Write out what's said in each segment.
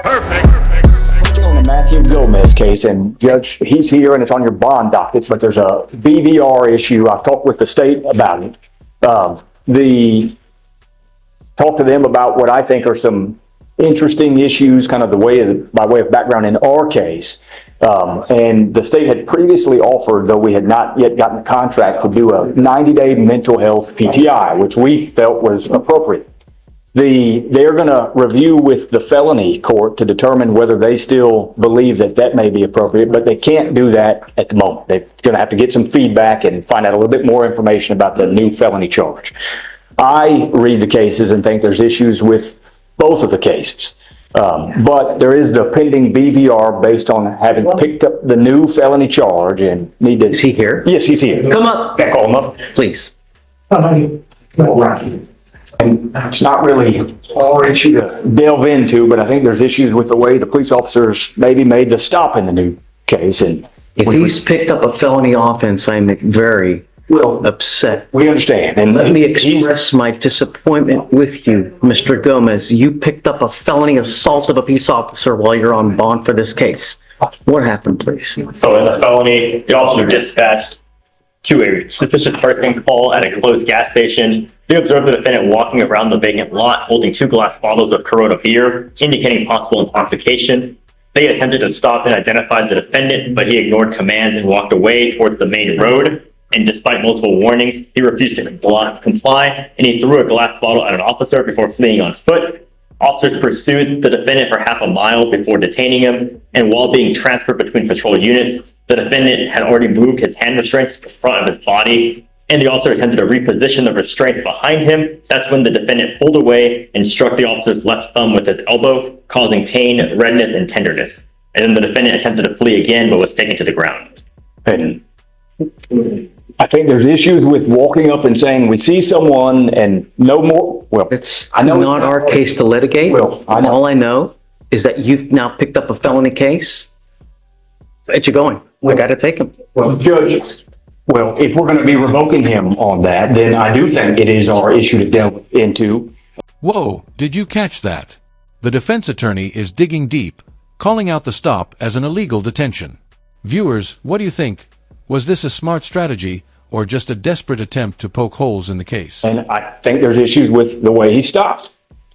On the Matthew Gomez case, and Judge, he's here and it's on your bond docket, but there's a BVR issue. I've talked with the state about it. Talk to them about what I think are some interesting issues, kind of by way of background in our case. And the state had previously offered, though we had not yet gotten the contract, to do a 90-day mental health PTI, which we felt was appropriate. They're going to review with the felony court to determine whether they still believe that may be appropriate, but they can't do that at the moment. They're going to have to get some feedback and find out a little bit more information about the new felony charge. I read the cases and think there's issues with both of the cases. But there is the pending BVR based on having picked up the new felony charge and need to... Is he here? Yes, he's here. Come up. Call him up. Please. And it's not really our issue to delve into, but I think there's issues with the way the police officers maybe made the stop in the new case. And if he's picked up a felony offense, I'm very upset. We understand. And let me express my disappointment with you, Mr. Gomez. You picked up a felony assault of a peace officer while you're on bond for this case. What happened, please? So in the felony, the officer dispatched to a suspicious person call at a closed gas station. They observed the defendant walking around the vacant lot holding 2 glass bottles of Corona beer, indicating possible intoxication. They attempted to stop and identify the defendant, but he ignored commands and walked away towards the main road. And despite multiple warnings, he refused to comply, and he threw a glass bottle at an officer before fleeing on foot. Officers pursued the defendant for half a mile before detaining him, and while being transferred between patrol units, the defendant had already moved his hand restraints to the front of his body, and the officer attempted to reposition the restraints behind him. That's when the defendant pulled away and struck the officer's left thumb with his elbow, causing pain, redness, and tenderness. And then the defendant attempted to flee again, but was taken to the ground. And I think there's issues with walking up and saying, we see someone and no more. Well, it's not our case to litigate. Well, all I know is that you've now picked up a felony case. Where'd you going? We got to take him. Well, Judge, if we're going to be revoking him on that, then I do think it is our issue to delve into. Whoa, did you catch that? The defense attorney is digging deep, calling out the stop as an illegal detention. Viewers, what do you think? Was this a smart strategy or just a desperate attempt to poke holes in the case? And I think there's issues with the way he stopped.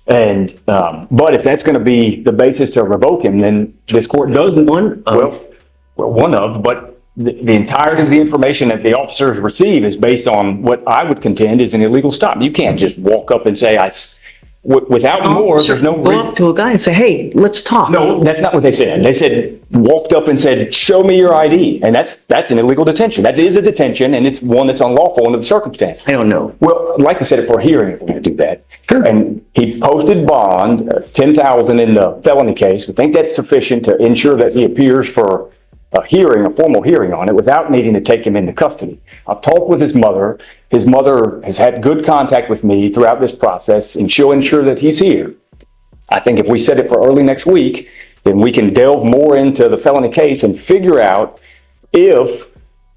And but if that's going to be the basis to revoke him, then this court doesn't. But the entirety of the information that the officers receive is based on what I would contend is an illegal stop. You can't just walk up and say, without more, there's no reason. Go up to a guy and say, hey, let's talk. No, that's not what they said. They said, walked up and said, show me your ID. And that's an illegal detention. That is a detention, and it's one that's unlawful under the circumstances. I don't know. Well, I'd like to set it for a hearing if we're going to do that. Sure. And he posted bond, $10,000 in the felony case. We think that's sufficient to ensure that he appears for a hearing, a formal hearing on it, without needing to take him into custody. I've talked with his mother. His mother has had good contact with me throughout this process, and she'll ensure that he's here. I think if we set it for early next week, then we can delve more into the felony case and figure out if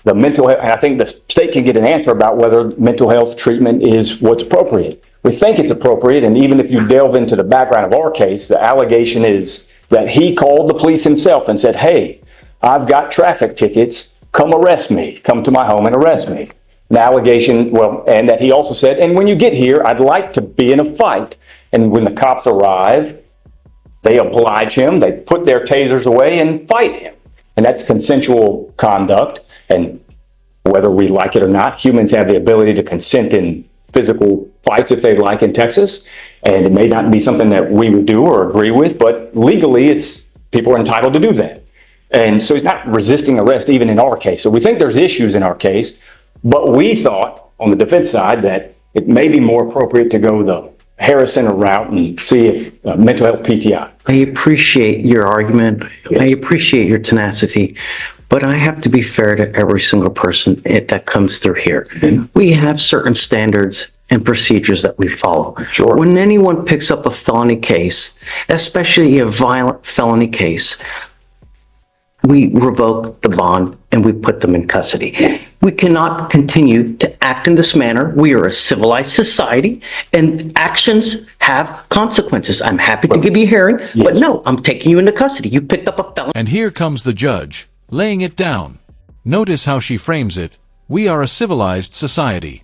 the mental health, and I think the state can get an answer about whether mental health treatment is what's appropriate. We think it's appropriate, and even if you delve into the background of our case, the allegation is that he called the police himself and said, hey, I've got traffic tickets, come arrest me, come to my home and arrest me. The allegation, and that he also said, and when you get here, I'd like to be in a fight. And when the cops arrive, they oblige him, they put their tasers away and fight him. And that's consensual conduct. And whether we like it or not, humans have the ability to consent in physical fights if they like in Texas. And it may not be something that we would do or agree with, but legally people are entitled to do that. And so he's not resisting arrest even in our case. So we think there's issues in our case, but we thought on the defense side that it may be more appropriate to go the Harrison route and see if mental health PTI. I appreciate your argument. Yes. I appreciate your tenacity, but I have to be fair to every single person that comes through here. Mm-hmm. We have certain standards and procedures that we follow. Sure. When anyone picks up a felony case, especially a violent felony case, we revoke the bond and we put them in custody. We cannot continue to act in this manner. We are a civilized society and actions have consequences. I'm happy to give you a hearing, but no, I'm taking you into custody. You picked up a felon. And here comes the judge, laying it down. Notice how she frames it. We are a civilized society.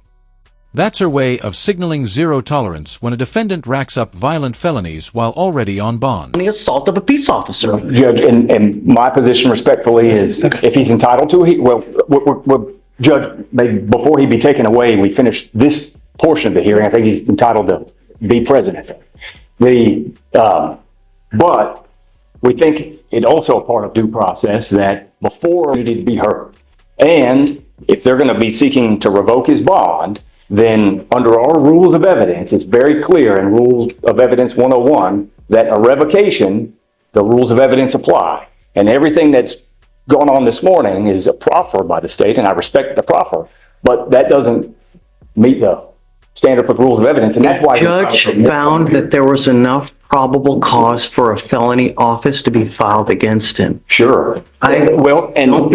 That's her way of signaling zero tolerance when a defendant racks up violent felonies while already on bond. The assault of a peace officer. Judge, and my position respectfully is if he's entitled to, Judge, before he be taken away, we finish this portion of the hearing. I think he's entitled to be president. But we think it also a part of due process that before he needed to be heard. And if they're going to be seeking to revoke his bond, then under our rules of evidence, it's very clear in Rules of Evidence 101 that a revocation, the rules of evidence apply. And everything that's gone on this morning is a proffer by the state, and I respect the proffer, but that doesn't meet the standard for the rules of evidence, and that's why The judge found that there was enough probable cause for a felony office to be filed against him. Sure. I don't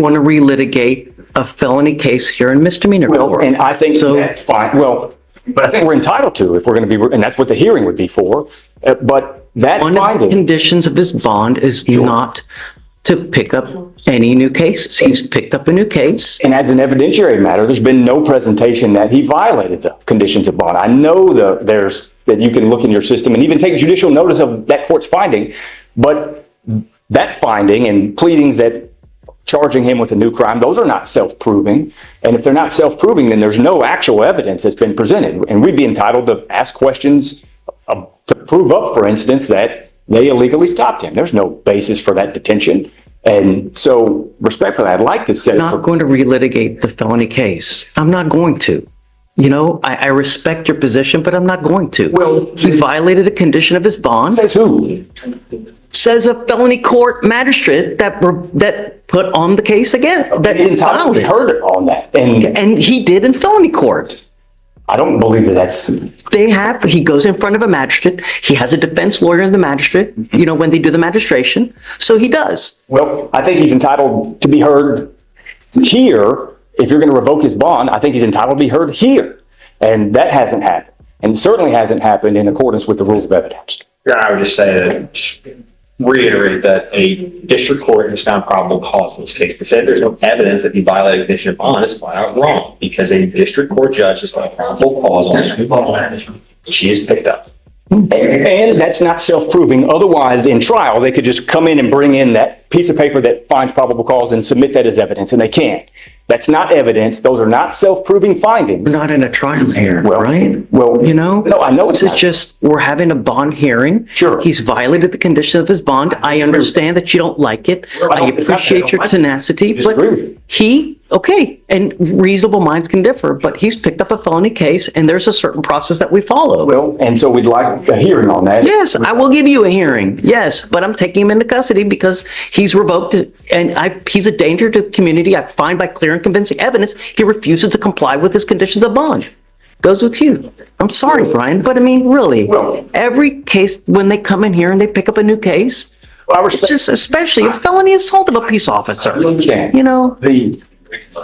want to relitigate a felony case here in misdemeanor court. And I think So- that's fine. Well, but I think we're entitled to if we're going to be, and that's what the hearing would be for. But that One of the finding, conditions of his bond is not to pick up any new cases. He's picked up a new case. and as an evidentiary matter, there's been no presentation that he violated the conditions of bond. I know that you can look in your system and even take judicial notice of that court's finding, but that finding and pleadings that charging him with a new crime, those are not self-proving. And if they're not self-proving, then there's no actual evidence that's been presented. And we'd be entitled to ask questions to prove up, for instance, that they illegally stopped him. There's no basis for that detention. And so respectfully, I'd like to say, I'm not going to relitigate the felony case. I'm not going to. You know, I respect your position, but I'm not going to. Well, he violated a condition of his bond. says who? Says a felony court magistrate that put on the case again. That He's entitled to be filed it. heard on that. And And he did in felony court. I don't believe that that's, He goes in front of a magistrate. He has a defense lawyer in the magistrate, you know, when they do the magistration. So he does. well, I think he's entitled to be heard here. If you're going to revoke his bond, I think he's entitled to be heard here. And that hasn't happened. And certainly hasn't happened in accordance with the rules of evidence. Yeah, I would just say that, just reiterate that a district court has found probable cause in this case. They said there's no evidence that he violated a condition of bond. It's flat out wrong because a district court judge has found probable cause on this new bond. She is picked up. And that's not self-proving. Otherwise, in trial, they could just come in and bring in that piece of paper that finds probable cause and submit that as evidence, and they can't. That's not evidence. Those are not self-proving findings. We're not in a trial here, Well, right? well, You know? no, I know it's This is not. just, we're having a bond hearing. Sure. He's violated the condition of his bond. I understand that you don't like it. Well, I it's not that I appreciate don't your like it. tenacity, but Disagree with you. and reasonable minds can differ, but he's picked up a felony case and there's a certain process that we follow. Well, and so we'd like a hearing on that. Yes, I will give you a hearing. Yes, but I'm taking him into custody because he's revoked it and he's a danger to the community. I find by clear and convincing evidence, he refuses to comply with his conditions of bond. Goes with you. I'm sorry, Brian, but I mean, really, Well- every case, when they come in here and they pick up a new case, Well, I it's respect, just especially a felony assault of a peace officer. I understand. You know,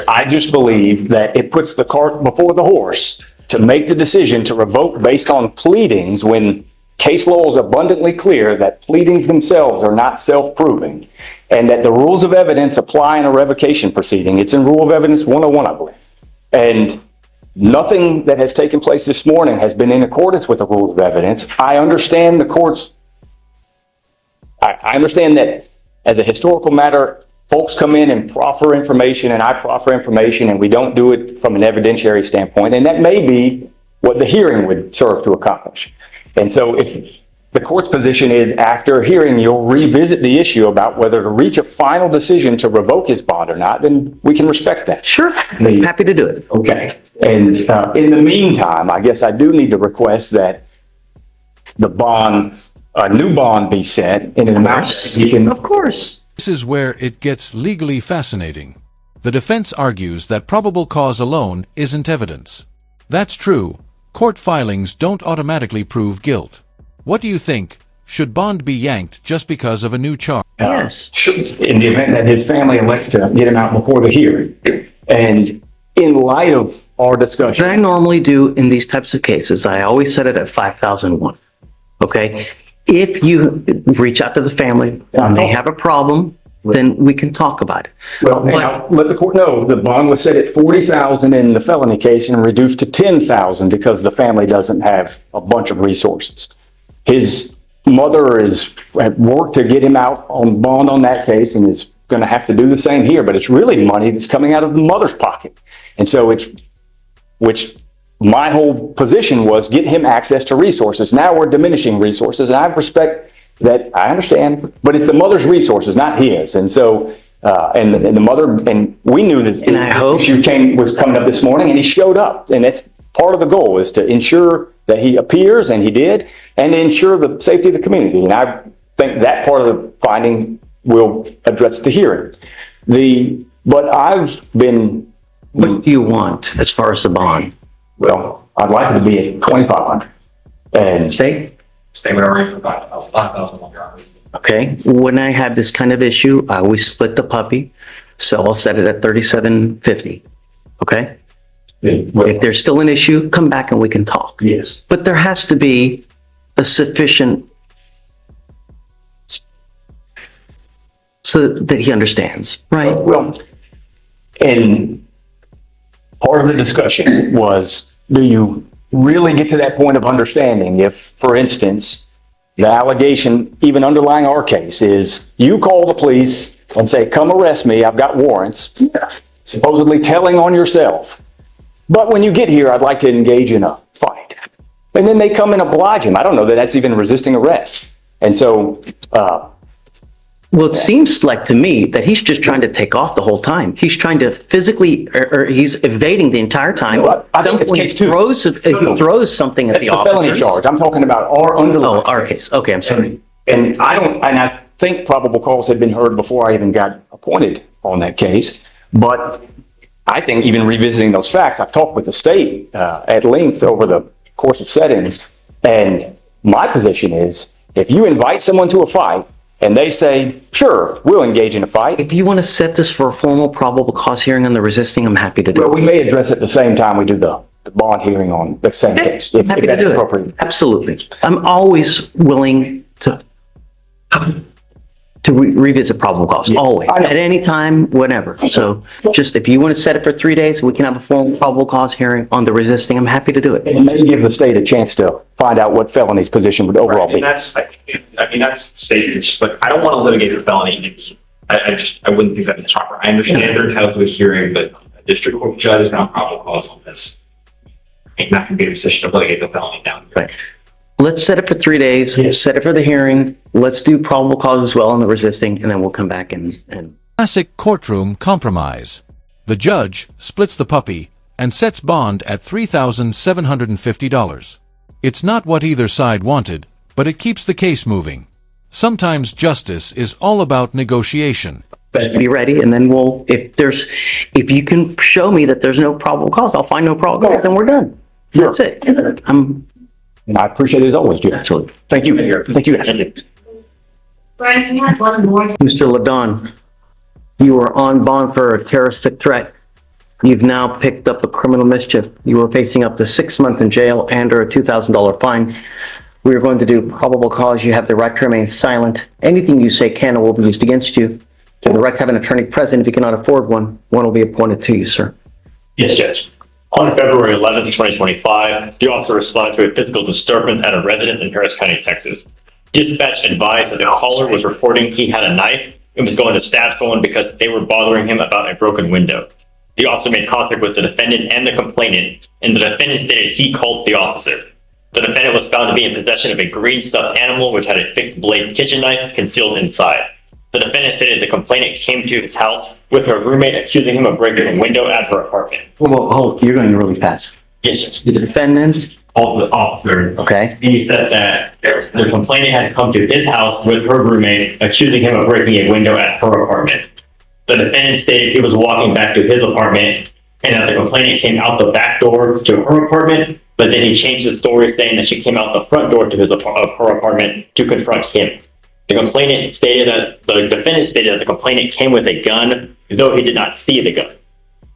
I just believe that it puts the cart before the horse to make the decision to revoke based on pleadings when case law is abundantly clear that pleadings themselves are not self-proving and that the rules of evidence apply in a revocation proceeding. It's in Rule of Evidence 101, I believe. And nothing that has taken place this morning has been in accordance with the rules of evidence. I understand the court's, I understand that as a historical matter, folks come in and proffer information and I proffer information and we don't do it from an evidentiary standpoint. And that may be what the hearing would serve to accomplish. And so if the court's position is after a hearing, you'll revisit the issue about whether to reach a final decision to revoke his bond or not, then we can respect that. sure, happy to do it. Okay. And in the meantime, I guess I do need to request that the bond, a new bond be set in an amount that he can. Of course. This is where it gets legally fascinating. The defense argues that probable cause alone isn't evidence. That's true. Court filings don't automatically prove guilt. What do you think? Should bond be yanked just because of a new charge? Yes. In the event that his family elects to get him out before the hearing. And in light of our What I discussion, normally do in these types of cases, I always set it at 5,001. Okay? If you reach out to the family and they have a problem, then we can talk about it. well, and I'll let the court know, the bond was set at 40,000 in the felony case and reduced to 10,000 because the family doesn't have a bunch of resources. His mother is at work to get him out on bond on that case and is going to have to do the same here, but it's really money that's coming out of the mother's pocket. And so which my whole position was get him access to resources. Now we're diminishing resources, and I respect that, I understand, but it's the mother's resources, not his. And so, and the mother, and we knew that And I hope- this issue was coming up this morning, and he showed up. And that's part of the goal, is to ensure that he appears, and he did, and to ensure the safety of the community. And I think that part of the finding will address the hearing. But I've been, What do you want as far as the bond? well, I'd like it to be at 2,500. And Say? Stay with our rate for 5,000, 5,000 longer. Okay, when I have this kind of issue, I always split the puppy, so I'll set it at 3,750. Okay? If there's still an issue, come back and we can talk. yes. But there has to be a sufficient so that he understands, right? Well, and part of the discussion was, do you really get to that point of understanding if, for instance, the allegation, even underlying our case, is you call the police and say, come arrest me, I've got warrants, supposedly telling on yourself. But when you get here, I'd like to engage in a fight. And then they come and oblige him. I don't know that that's even resisting arrest. And so, Well, it seems like to me that he's just trying to take off the whole time. He's trying to physically, or he's evading the entire time. No, I think it's When he case two. throws something at that's the the felony officer. charge. I'm talking about our underlying. Oh, our case. Okay, I'm sorry. And I think probable cause had been heard before I even got appointed on that case. But I think even revisiting those facts, I've talked with the state at length over the course of settings. And my position is, if you invite someone to a fight and they say, sure, we'll engage in a fight, If you want to set this for a formal probable cause hearing on the resisting, I'm happy to do well, it. we may address it the same time we do the bond hearing on the same case, if Happy to that's do it. appropriate. Absolutely. I'm always willing to revisit probable cause, always, I know. at any time, whenever. So just if you want to set it for 3 days, we can have a formal probable cause hearing on the resisting, I'm happy to do it. And maybe give the state a chance to find out what felony's position would overall And be. that's, I mean, that's safe, but I don't want to litigate a felony. I wouldn't think that's proper. I understand they're entitled to a hearing, but a district court judge is not probable cause on this. I'm not going to be in a position to litigate the felony down. Right. Let's set it for 3 days, set it for the hearing, let's do probable cause as well on the resisting, and then we'll come back and Classic courtroom compromise. The judge splits the puppy and sets bond at $3,750. It's not what either side wanted, but it keeps the case moving. Sometimes justice is all about negotiation. be ready, and then if you can show me that there's no probable cause, I'll find no probable cause, then we're done. That's it. And I appreciate it as always, Jim. Absolutely. Thank you. Thank you. Brian, you had one more. Mr. Ladon, you were on bond for a terroristic threat. You've now picked up a criminal mischief. You are facing up to 6 months in jail and or a $2,000 fine. We are going to do probable cause. You have the right to remain silent. Anything you say can or will be used against you. You have the right to have an attorney present. If you cannot afford one, one will be appointed to you, sir. Yes, Judge. On February 11th, 2025, the officer responded to a physical disturbance at a residence in Harris County, Texas. Dispatch advised that the caller was reporting he had a knife and was going to stab someone because they were bothering him about a broken window. The officer made contact with the defendant and the complainant, and the defendant stated he called the officer. The defendant was found to be in possession of a green stuffed animal which had a fixed blade kitchen knife concealed inside. The defendant stated the complainant came to his house with her roommate accusing him of breaking a window at her apartment. Hold, you're going really fast. Yes, Judge. The defendant, All the officer. okay, He said that the complainant had come to his house with her roommate, accusing him of breaking a window at her apartment. The defendant stated he was walking back to his apartment and that the complainant came out the back door to her apartment But then he changed the story, saying that she came out the front door to of her apartment to confront him. The complainant stated that the defendant stated that the complainant came with a gun, though he did not see the gun.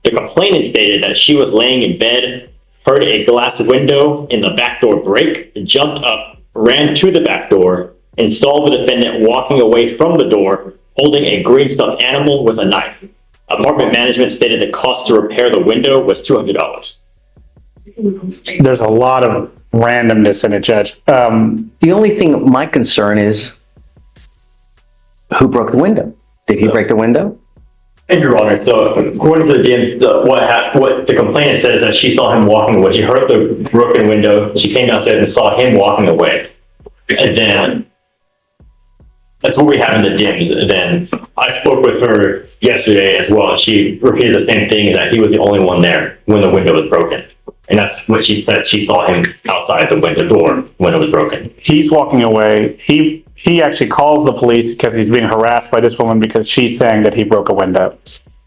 The complainant stated that she was laying in bed, heard a glass window in the back door break, jumped up, ran to the back door, and saw the defendant walking away from the door, holding a green stuffed animal with a knife. Apartment management stated the cost to repair the window was $200. There's a lot of randomness in it, Judge. The only thing, my concern is who broke the window? Did he break the window? And Your Honor, so according to the DMs, what the complainant says is that she saw him walking away. She heard the broken window. She came downstairs and saw him walking away. And then that's what we have in the DMs. And then I spoke with her yesterday as well. She repeated the same thing, that he was the only one there when the window was broken. And that's what she said. She saw him outside the window door when it was broken. He's walking away. He actually calls the police because he's being harassed by this woman because she's saying that he broke a window.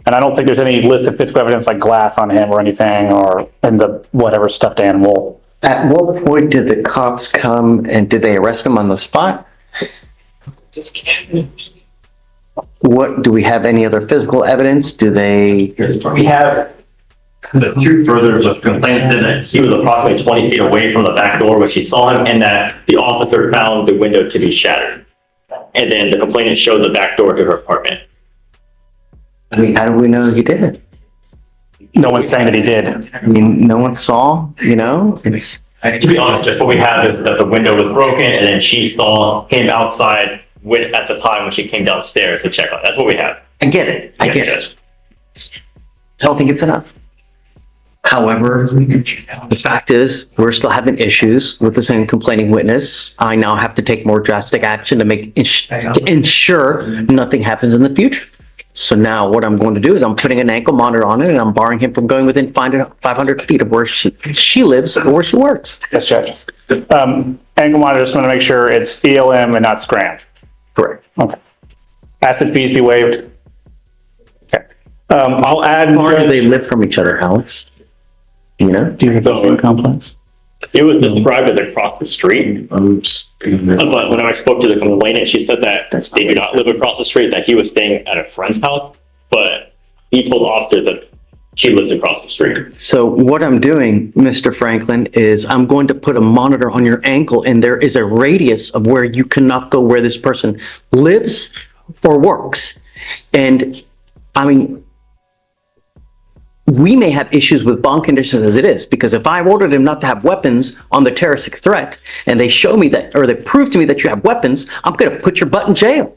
And I don't think there's any listed physical evidence like glass on him or anything, or in the whatever stuffed animal. At what point did the cops come and did they arrest him on the spot? What, do we have any other physical evidence? Do they? We have the two further just complainants said that he was approximately 20 feet away from the back door when she saw him, and that the officer found the window to be shattered. And then the complainant showed the back door to her apartment. I mean, how do we know he did it? No one's saying that he did. I mean, no one saw, you know, it's. To be honest, just what we have is that the window was broken, and then she saw him outside at the time when she came downstairs to check on it. That's what we have. I get it. I get it. I don't think it's enough. However, the fact is, we're still having issues with the same complaining witness. I now have to take more drastic action to ensure nothing happens in the future. So now what I'm going to do is I'm putting an ankle monitor on it and I'm barring him from going within 500 feet of where she lives or where she works. Yes, Judge. Ankle monitor, just want to make sure it's ELM and not scram. Correct. Okay. Acid fees be waived. Okay. I'll add. How far do they live from each other, Alex? You know? Do you have those in the complex? It was described as across the street. But when I spoke to the complainant, she said that they do not live across the street, that he was staying at a friend's house, but he told officers that she lives across the street. So what I'm doing, Mr. Franklin, is I'm going to put a monitor on your ankle, and there is a radius of where you cannot go where this person lives or works. And I mean, we may have issues with bond conditions as it is, because if I ordered him not to have weapons on the terroristic threat, and they show me that, or they prove to me that you have weapons, I'm going to put your butt in jail.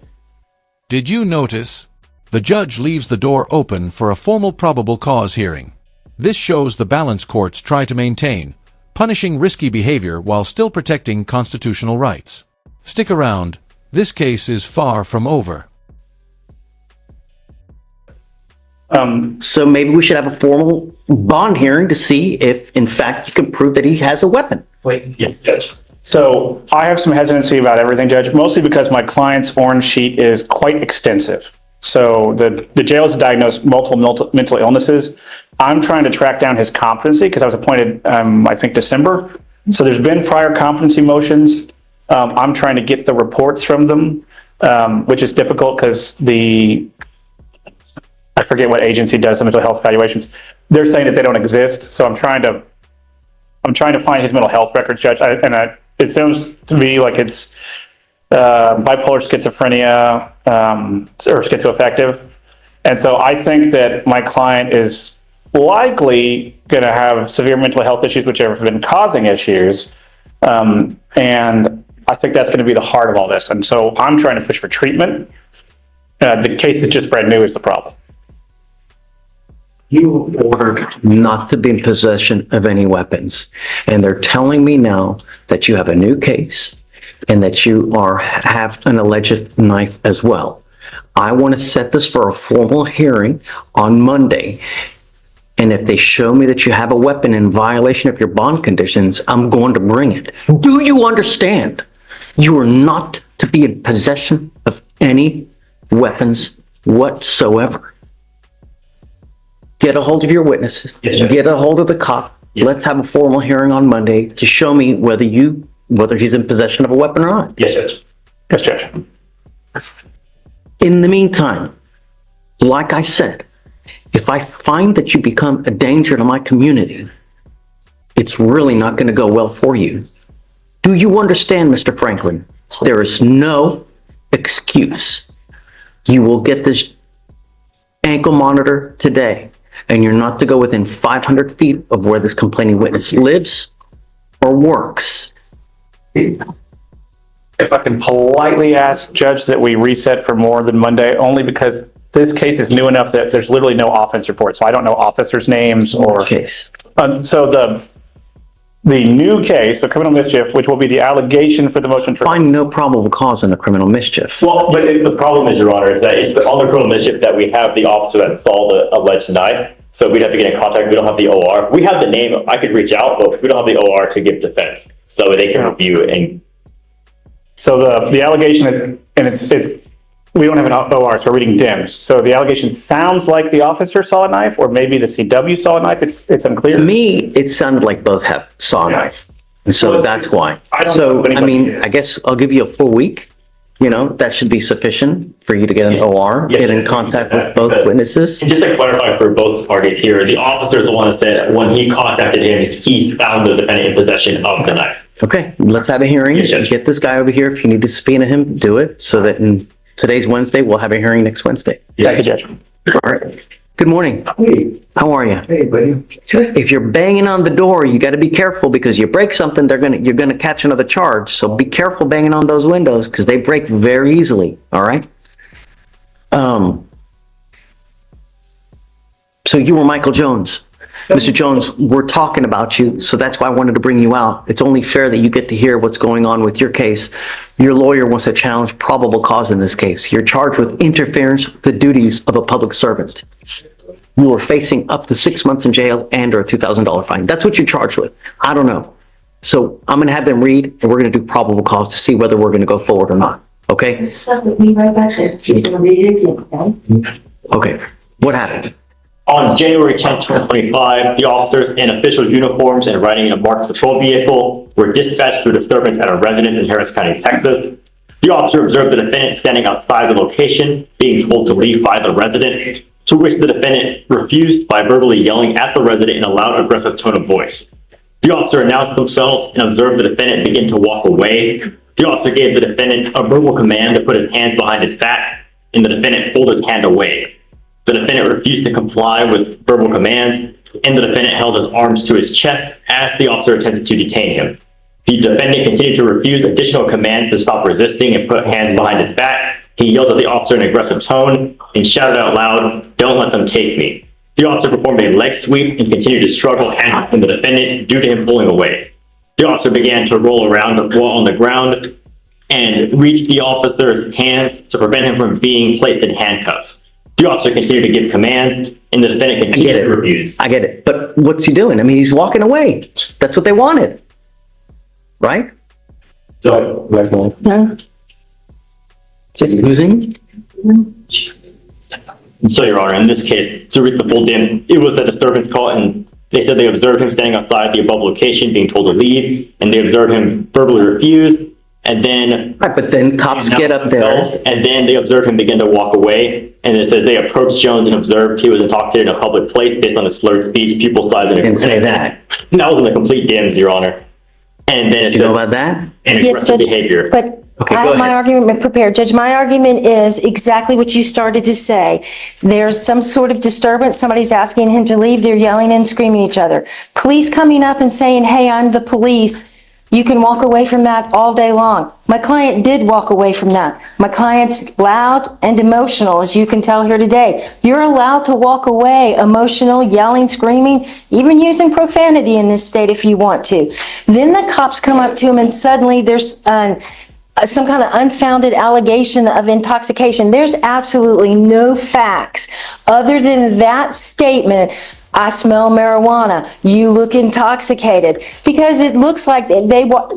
Did you notice? The judge leaves the door open for a formal probable cause hearing. This shows the balance courts try to maintain, punishing risky behavior while still protecting constitutional rights. Stick around. This case is far from over. So maybe we should have a formal bond hearing to see if, in fact, you can prove that he has a weapon. So I have some hesitancy about everything, Judge, mostly because my client's orange sheet is quite extensive. So the jail has diagnosed multiple mental illnesses. I'm trying to track down his competency because I was appointed, I think, December. So there's been prior competency motions. I'm trying to get the reports from them, which is difficult because I forget what agency does the mental health evaluations. They're saying that they don't exist. So I'm trying to find his mental health records, Judge. It sounds to me like it's bipolar schizophrenia or schizoaffective. And so I think that my client is likely going to have severe mental health issues, which have been causing issues. And I think that's going to be the heart of all this. And so I'm trying to push for treatment. The case is just brand new is the problem. You were ordered not to be in possession of any weapons. And they're telling me now that you have a new case and that you have an alleged knife as well. I want to set this for a formal hearing on Monday. And if they show me that you have a weapon in violation of your bond conditions, I'm going to bring it. Do you understand? You are not to be in possession of any weapons whatsoever. Get a hold of your witnesses. Yes, sir. Get a hold of the cop. let's have a formal hearing on Monday to show me whether he's in possession of a weapon or not. Yes, Judge. Yes, Judge. In the meantime, like I said, if I find that you become a danger to my community, it's really not going to go well for you. Do you understand, Mr. Franklin? There is no excuse. You will get this ankle monitor today, and you're not to go within 500 feet of where this complaining witness lives or works. If I can politely ask, Judge, that we reset for more than Monday, only because this case is new enough that there's literally no offense report, so I don't know officers' names or... Case. So the new case, the criminal mischief, which will be the allegation for the motion for... Find no probable cause in the criminal mischief. Well, but the problem is, Your Honor, is that it's on the criminal mischief that we have the officer that saw the alleged knife. So we'd have to get in contact. We don't have the OR. We have the name. I could reach out, but we don't have the OR to give defense. So they can review it. And So the allegation is, and it's we don't have an OR, so we're reading DIMS. So the allegation sounds like the officer saw a knife, or maybe the CW saw a knife. It's unclear. To me, it sounded like both saw a knife. And so that's why. So, I mean, I guess I'll give you a full week. You know, that should be sufficient for you to get an OR, Yes, get in contact with both witnesses. And just to clarify for both parties here, the officer is the one that said when he contacted him, he found the defendant in possession of the knife. Okay, let's have a hearing. Yes, Judge. Get this guy over here. If you need to subpoena him, do it. So that today's Wednesday, we'll have a hearing next Wednesday. Thank you, Judge. All right. Good morning. Hey, How are you? hey, buddy. If you're banging on the door, you got to be careful because you break something, you're gonna catch another charge. So be careful banging on those windows because they break very easily. All right. So you were Michael Jones. Mr. Jones, we're talking about you, so that's why I wanted to bring you out. It's only fair that you get to hear what's going on with your case. Your lawyer wants to challenge probable cause in this case. You're charged with interference with the duties of a public servant. You are facing up to 6 months in jail and or a $2,000 fine. That's what you're charged with. I don't know. So I'm going to have them read, and we're going to do probable cause to see whether we're going to go forward or not. Okay? Stuff with me right back there. She's gonna read it again, okay? Okay. What happened? On January 10th, 2025, the officers in official uniforms and riding in a marked patrol vehicle were dispatched to a disturbance at a residence in Harris County, Texas. The officer observed the defendant standing outside the location, being told to leave by the resident, to which the defendant refused by verbally yelling at the resident in a loud, aggressive tone of voice. The officer announced themselves and observed the defendant begin to walk away. The officer gave the defendant a verbal command to put his hands behind his back, and the defendant pulled his hand away. The defendant refused to comply with verbal commands, and the defendant held his arms to his chest as the officer attempted to detain him. The defendant continued to refuse additional commands to stop resisting and put hands behind his back. He yelled at the officer in an aggressive tone and shouted out loud, "Don't let them take me." The officer performed a leg sweep and continued to struggle handling the defendant due to him pulling away. The officer began to roll around on the ground and reached the officer's hands to prevent him from being placed in handcuffs. The officer continued to give commands, and the defendant continued to refuse. I get it. But what's he doing? I mean, he's walking away. That's what they wanted. Right? So, No. Just losing? Your Honor, in this case, to read the full dim, it was the disturbance call, and they said they observed him standing outside the above location, being told to leave, and they observed him verbally refuse, and then... Right, but then cops get up there. And then they observed him begin to walk away, and it says they approached Jones and observed he was intoxicated in a public place based on his slurred speech, pupil size, and... Didn't say that. That was in the complete dims, Your Honor. And then it You know says, about that? and Yes, aggressive Judge, behavior. but Okay, I go have my ahead. argument prepared. Judge, my argument is exactly what you started to say. There's some sort of disturbance, somebody's asking him to leave, they're yelling and screaming at each other. Police coming up and saying, "Hey, I'm the police," you can walk away from that all day long. My client did walk away from that. My client's loud and emotional, as you can tell here today. You're allowed to walk away emotional, yelling, screaming, even using profanity in this state if you want to. Then the cops come up to him and suddenly there's some kind of unfounded allegation of intoxication. There's absolutely no facts other than that statement I smell marijuana. You look intoxicated. Because it looks like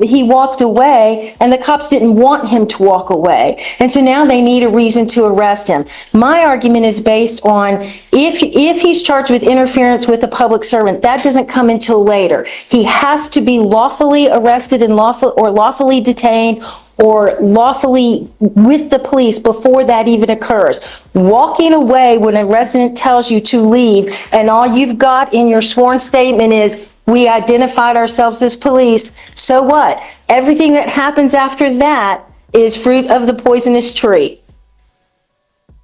he walked away and the cops didn't want him to walk away. And so now they need a reason to arrest him. My argument is based on if he's charged with interference with a public servant, that doesn't come until later. He has to be lawfully arrested and lawfully detained or lawfully with the police before that even occurs. Walking away when a resident tells you to leave and all you've got in your sworn statement is, we identified ourselves as police, so what? Everything that happens after that is fruit of the poisonous tree.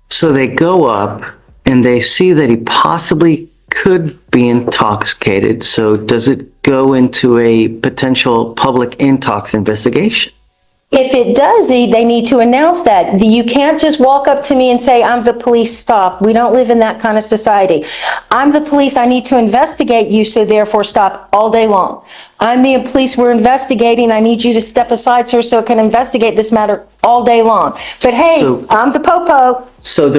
So they go up and they see that he possibly could be intoxicated. So does it go into a potential public intox investigation? If it does, they need to announce that. You can't just walk up to me and say, I'm the police, stop. We don't live in that kind of society. I'm the police, I need to investigate you, so therefore stop all day long. I'm the police, we're investigating, I need you to step aside, sir, so I can investigate this matter all day long. But hey, So- I'm the popo. So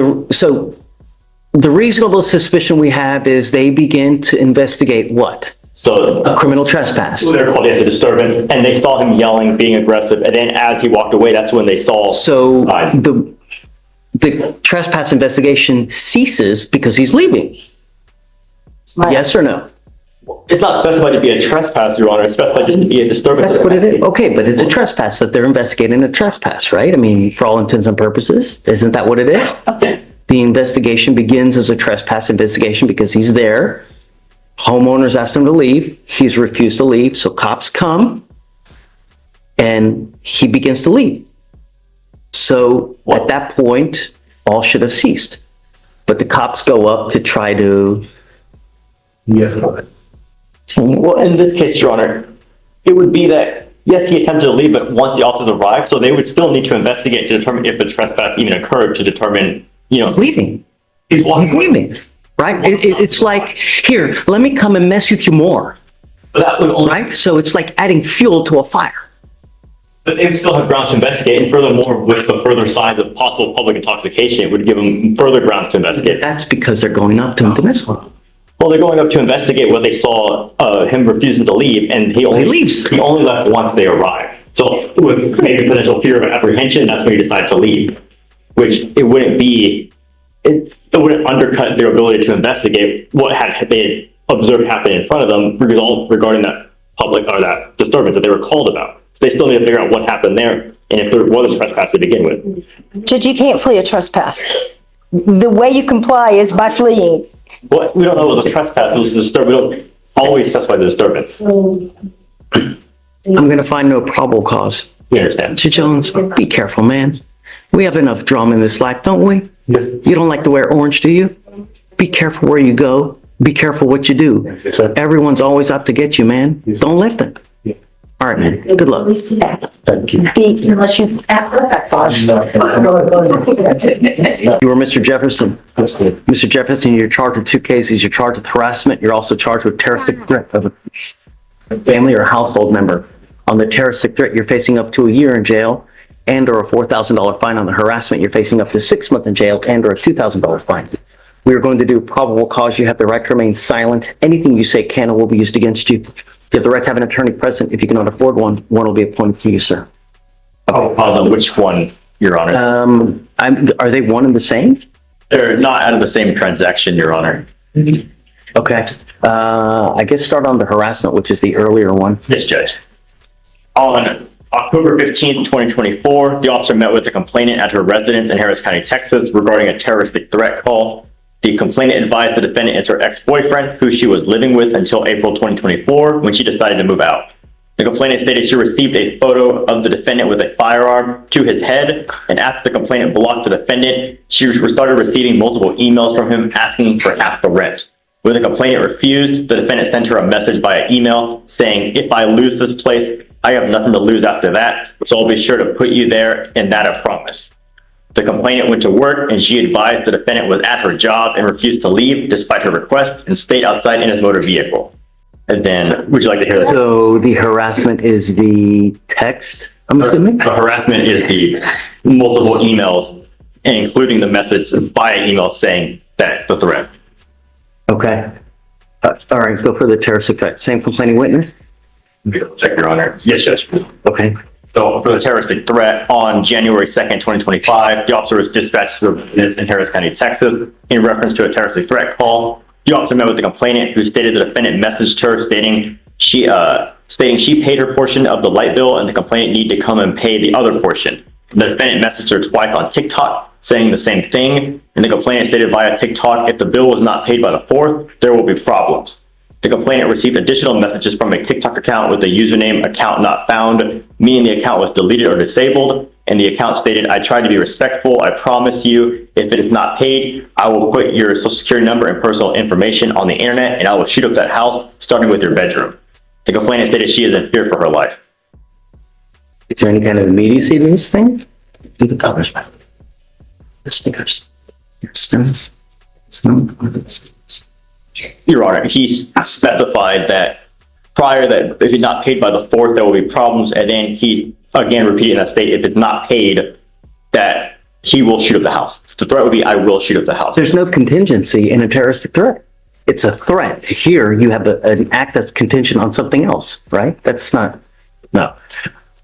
the reasonable suspicion we have is they begin to investigate what? So A criminal trespass. they're called as a disturbance, and they saw him yelling, being aggressive, and then as he walked away, that's when they saw. So signs. the trespass investigation ceases because he's leaving. Yes or no? It's not specified to be a trespass, Your Honor. It's specified just to be a disturbance. That's what it is. Okay, but it's a trespass that they're investigating a trespass, right? I mean, for all intents and purposes, isn't that what it is? Okay. The investigation begins as a trespass investigation because he's there. Homeowners asked him to leave. He's refused to leave. So cops come and he begins to leave. So at that point, all should have ceased. But the cops go up to try to. Yes. Well, in this case, Your Honor, it would be that, yes, he attempted to leave, but once the officers arrived, so they would still need to investigate to determine if the trespass even occurred, to determine, He's leaving. He's walking. He's leaving. Right? It's like, here, let me come and mess with you more. That would only, Right? So it's like adding fuel to a fire. but they would still have grounds to investigate, and furthermore, with the further signs of possible public intoxication, it would give them further grounds to investigate. That's because they're going up to him to mess with him. Well, they're going up to investigate what they saw, him refusing to leave, and he leaves. He only left once they arrived. So with maybe potential fear of apprehension, that's when he decided to leave, which it wouldn't be, it wouldn't undercut their ability to investigate what they had observed happen in front of them regarding that public or that disturbance that they were called about. They still need to figure out what happened there and if there was a trespass to begin with. Judge, you can't flee a trespass. The way you comply is by fleeing. Well, we don't know it was a trespass, it was a disturbance. We don't always specify the disturbance. I'm going to find no probable cause. We understand. Mr. Jones, be careful, man. We have enough drama in this life, don't we? You don't like to wear orange, do you? Be careful where you go. Be careful what you do. Yes, sir. Everyone's always out to get you, man. Don't let them. All right, man. Good luck. Thank you. Unless you. You were Mr. Jefferson. Yes, sir. Mr. Jefferson, you're charged with 2 cases. You're charged with harassment. You're also charged with terroristic threat of a family or household member. On the terroristic threat, you're facing up to a year in jail and or a $4,000 fine. On the harassment, you're facing up to 6 months in jail and or a $2,000 fine. We are going to do probable cause. You have the right to remain silent. Anything you say can or will be used against you. You have the right to have an attorney present. If you cannot afford one, one will be appointed to you, sir. Pause on which one, Your Honor. Are they one and the same? They're not out of the same transaction, Your Honor. Okay. I guess start on the harassment, which is the earlier one. Yes, Judge. On October 15th, 2024, the officer met with the complainant at her residence in Harris County, Texas, regarding a terroristic threat call. The complainant advised the defendant is her ex-boyfriend, who she was living with until April 2024, when she decided to move out. The complainant stated she received a photo of the defendant with a firearm to his head, and after the complainant blocked the defendant, she started receiving multiple emails from him asking for half the rent. When the complainant refused, the defendant sent her a message via email saying, "If I lose this place, I have nothing to lose after that, so I'll be sure to put you there, and that I promise." The complainant went to work and she advised the defendant was at her job and refused to leave despite her request and stayed outside in his motor vehicle. And then, would you like to hear that? So the harassment is the text, I'm assuming? The harassment is the multiple emails, including the message via email saying that the threat. Okay. All right, go for the terroristic threat. Same complaining witness? Check, Your Honor. Yes, Judge. Okay. So for the terroristic threat on January 2nd, 2025, the officer was dispatched to a residence in Harris County, Texas, in reference to a terroristic threat call. The officer met with the complainant, who stated the defendant messaged her stating she paid her portion of the light bill and the complainant needed to come and pay the other portion. The defendant messaged her twice on TikTok saying the same thing, and the complainant stated via TikTok, if the bill was not paid by the 4th, there will be problems. The complainant received additional messages from a TikTok account with the username account not found, meaning the account was deleted or disabled, and the account stated, I tried to be respectful, I promise you, if it is not paid, I will put your social security number and personal information on the internet and I will shoot up that house, starting with your bedroom. The complainant stated she is in fear for her life. Is there any kind of immediacy to this thing? Do the colors back. The stickers. Your stems. Your Honor, he specified that prior that if it's not paid by the 4th, there will be problems, and then he's again repeating that state, if it's not paid, that he will shoot up the house. The threat would be, I will shoot up the house. There's no contingency in a terroristic threat. It's a threat. Here, you have an act that's contingent on something else, right? That's not, no.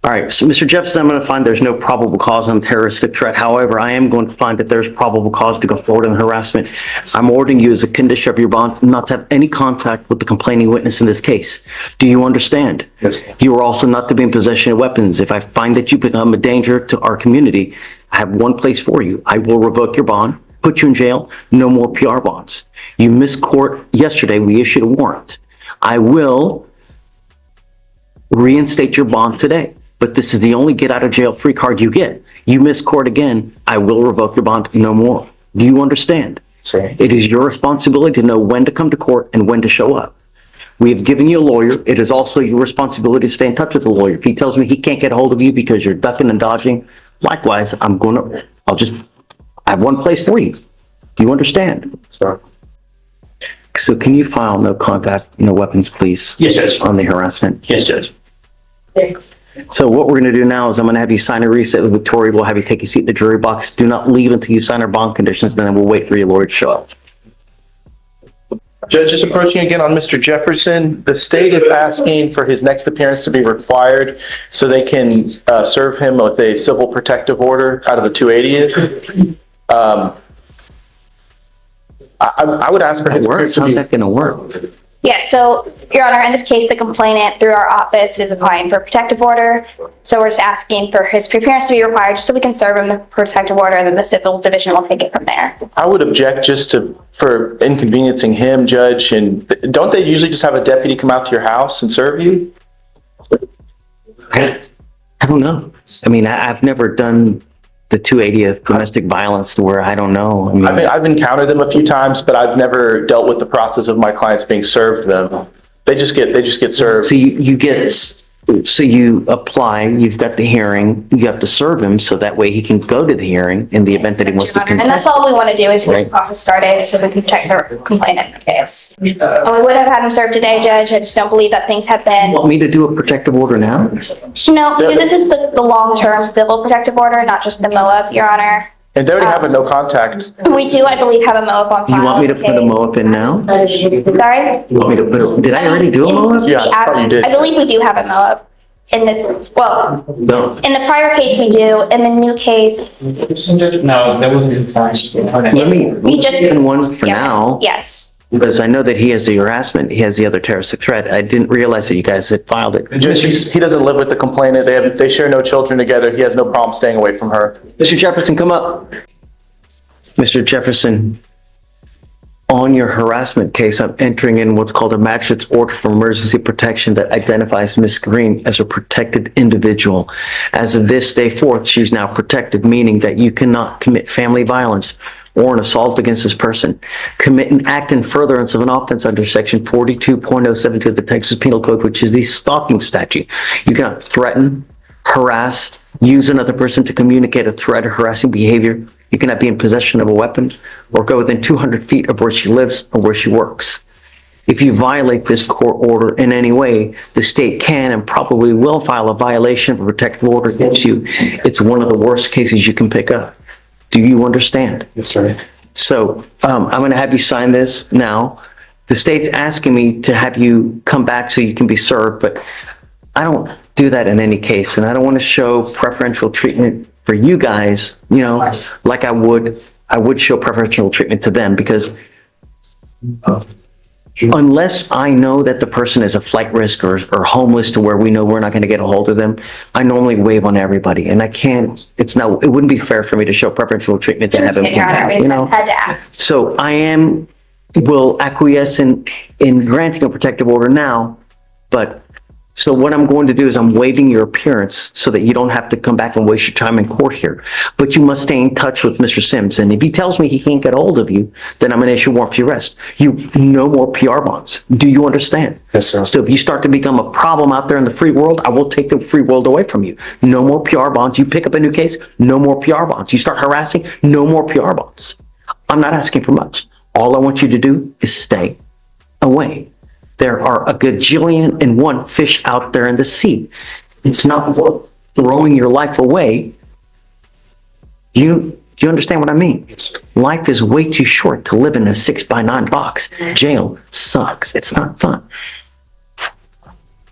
All right, so Mr. Jefferson, I'm going to find there's no probable cause on terroristic threat. However, I am going to find that there's probable cause to go forward on harassment. I'm ordering you as a condition of your bond not to have any contact with the complaining witness in this case. Do you understand? Yes. You are also not to be in possession of weapons. If I find that you become a danger to our community, I have one place for you. I will revoke your bond, put you in jail, no more PR bonds. You missed court yesterday. We issued a warrant. I will reinstate your bond today. But this is the only get out of jail free card you get. You miss court again, I will revoke your bond no more. Do you understand? Sir. It is your responsibility to know when to come to court and when to show up. We have given you a lawyer. It is also your responsibility to stay in touch with the lawyer. If he tells me he can't get a hold of you because you're ducking and dodging, likewise, I have one place for you. Do you understand? Sir. So can you file no contact, no weapons, please? Yes, Judge. On the harassment? Yes, Judge. So what we're going to do now is I'm going to have you sign a reset with Victoria. We'll have you take a seat in the jury box. Do not leave until you sign our bond conditions, then we'll wait for your lawyer to show up. Judge, just approaching again on Mr. Jefferson. The state is asking for his next appearance to be required so they can serve him with a civil protective order out of the 280th. I would ask for his appearance to How's be... that going to work? Yeah, so, Your Honor, in this case, the complainant, through our office, is applying for a protective order. So we're just asking for his appearance to be required, just so we can serve him the protective order, and then the civil division will take it from there. I would object just for inconveniencing him, Judge, and don't they usually just have a deputy come out to your house and serve you? I don't know. I mean, I've never done the 280th domestic violence to where I don't know. I mean, I've encountered them a few times, but I've never dealt with the process of my clients being served them. They just get served. so you apply, you've got the hearing, you have to serve him so that way he can go to the hearing in the event that he wants to And that's contest. all we want to do is get Right. the process started so we can protect our complainant in the case. And we would have had him served today, Judge. I just don't believe that things have been. Want me to do a protective order now? No, this is the long-term civil protective order, not just the MOAB, Your Honor. And they already have a no contact. We do, I believe, have a MOAB on file. You want me to in put a case. MOAB in now? Sorry? You want me to did I already do a MOAB? Yeah, I thought you did. I believe we do have a MOAB in this, well, No. in the prior case we do, in the new case, No, that wasn't signed. Let me, we just. in one for yeah, now, Yes. because I know that he has the harassment, he has the other terroristic threat. I didn't realize that you guys had filed it. Judge, he doesn't live with the complainant. They share no children together. He has no problem staying away from her. Mr. Jefferson, come up. Mr. Jefferson, on your harassment case, I'm entering in what's called a magistrate's order for emergency protection that identifies Ms. Green as a protected individual. As of this day forth, she's now protected, meaning that you cannot commit family violence or an assault against this person, commit an act in furtherance of an offense under section 42.072 of the Texas Penal Code, which is the stalking statute. You cannot threaten, harass, use another person to communicate a threat or harassing behavior. You cannot be in possession of a weapon or go within 200 feet of where she lives or where she works. If you violate this court order in any way, the state can and probably will file a violation of a protective order against you. It's one of the worst cases you can pick up. Do you understand? Yes, sir. So I'm going to have you sign this now. The state's asking me to have you come back so you can be served, but I don't do that in any case, and I don't want to show preferential treatment for you guys, like I would show preferential treatment to them, because unless I know that the person is a flight risk or homeless to where we know we're not going to get a hold of them, I normally waive on everybody, and I can't, it wouldn't be fair for me to show preferential treatment to have them, Your Honor, we just had to ask. So will acquiesce in granting a protective order now, but, so what I'm going to do is I'm waiving your appearance so that you don't have to come back and waste your time in court here. But you must stay in touch with Mr. Sims, and if he tells me he can't get a hold of you, then I'm going to issue a warrant for your arrest. No more PR bonds. Do you understand? Yes, sir. So if you start to become a problem out there in the free world, I will take the free world away from you. No more PR bonds. You pick up a new case, no more PR bonds. You start harassing, no more PR bonds. I'm not asking for much. All I want you to do is stay away. There are a gajillion and one fish out there in the sea. It's not worth throwing your life away. Do you understand what I mean? Yes, sir. Life is way too short to live in a 6x9 box. Jail sucks. It's not fun.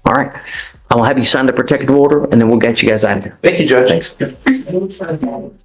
All right. I'll have you sign the protective order and then we'll get you guys out of here. Thank you, Judge. Thanks.